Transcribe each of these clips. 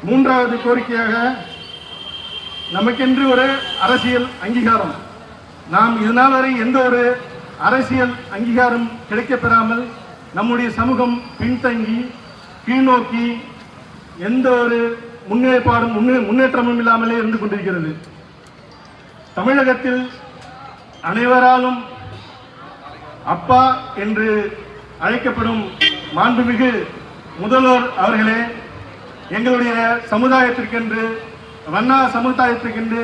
மூன்றாவது கோரிக்கையாக நமக்கென்று ஒரு அரசியல் அங்கீகாரம். நாம் இதனால் வரை எந்த ஒரு அரசியல் அங்கீகாரம் கிடைக்கப்பெறாமல் நம்முடைய சமூகம் பின்தங்கி கீழ்நோக்கி எந்த ஒரு முன்னேற்றமும் இல்லாமலே இருந்து கொண்டிருக்கிறது. தமிழகத்தில் அனைவராலும் அப்பா என்று அழைக்கப்படும் மாண்புமிகு முதல்வர் அவர்களே, எங்களுடைய சமுதாயத்திற்கென்று வண்ணா சமுதாயத்திற்கென்று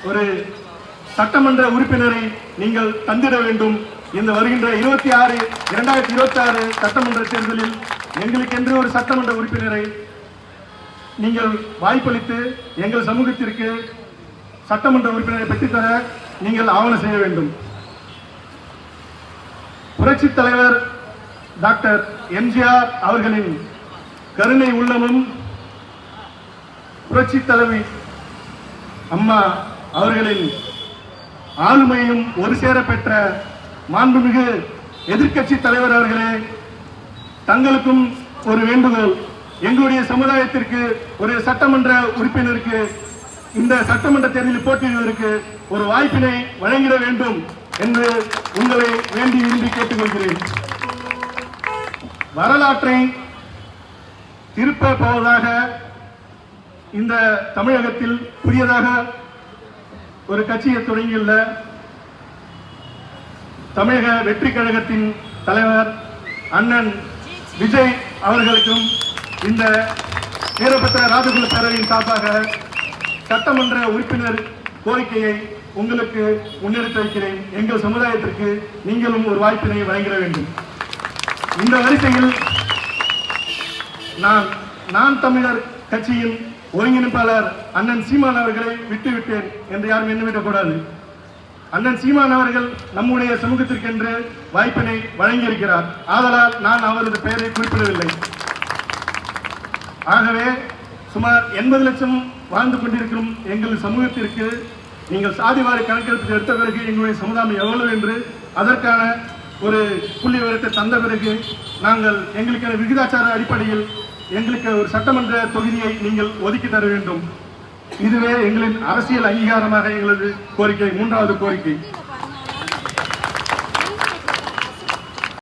ஒரு சட்டமன்ற உறுப்பினரை நீங்கள் தந்திட வேண்டும். இந்த வருகின்ற 2026 சட்டமன்ற தேர்தலில் எங்களுக்கென்று ஒரு சட்டமன்ற உறுப்பினரை நீங்கள் வாய்ப்பளித்து எங்கள் சமூகத்திற்கு சட்டமன்ற உறுப்பினரை பெற்றுத்தர நீங்கள் ஆவணம் செய்ய வேண்டும். புரட்சித் தலைவர் டாக்டர் எம்ஜிஆர் அவர்களின் கருணை உள்ளமும் புரட்சித் தலைவி அம்மா அவர்களின் ஆளுமையும் ஒரு சேர பெற்ற மாண்புமிகு எதிர்க்கட்சி தலைவர் அவர்களே, தங்களுக்கும் ஒரு வேண்டுகோள். எங்களுடைய சமுதாயத்திற்கு ஒரு சட்டமன்ற உறுப்பினருக்கு இந்த சட்டமன்ற தேர்தலில் போட்டியிடுவதற்கு ஒரு வாய்ப்பினை வழங்கிட வேண்டும் என்று உங்களை வேண்டி விரும்பி கேட்டுக்கொள்கிறேன். வரலாற்றை திருப்ப போவதாக இந்த தமிழகத்தில் புதியதாக ஒரு கட்சியை தொடங்கியுள்ள தமிழக வெற்றி கழகத்தின் தலைவர் அண்ணன் விஜய் அவர்களுக்கும் இந்த வீரபத்திர ராஜகுல பேரவையின் சார்பாக சட்டமன்ற உறுப்பினர் கோரிக்கையை உங்களுக்கு முன்னெடுத்து வைக்கிறேன். எங்கள் சமுதாயத்திற்கு நீங்களும் ஒரு வாய்ப்பினை வழங்கிட வேண்டும். இந்த வரிசையில் நான் தமிழர் கட்சியின் ஒருங்கிணைப்பாளர் அண்ணன் சீமான் அவர்களை விட்டுவிட்டேன் என்று யாரும் எண்ணிவிடக்கூடாது. அண்ணன் சீமான் அவர்கள் நம்முடைய சமூகத்திற்கென்று வாய்ப்பினை வழங்கியிருக்கிறார். ஆதலால் நான் அவரது பெயரை குறிப்பிடவில்லை. ஆகவே சுமார் 80 லட்சம் வாழ்ந்து கொண்டிருக்கும் எங்கள் சமூகத்திற்கு நீங்கள் சாதிவாரி கணக்கெடுப்பு எடுத்த பிறகு எங்களுடைய சமுதாயம் எவ்வளவு என்று அதற்கான ஒரு புள்ளி விவரத்தை தந்த பிறகு நாங்கள் எங்களுக்கான விகிதாச்சார அடிப்படையில் எங்களுக்கு ஒரு சட்டமன்ற தொகுதியை நீங்கள் ஒதுக்கி தர வேண்டும். இதுவே எங்களின் அரசியல் அங்கீகாரமாக எங்களது கோரிக்கை, மூன்றாவது கோரிக்கை.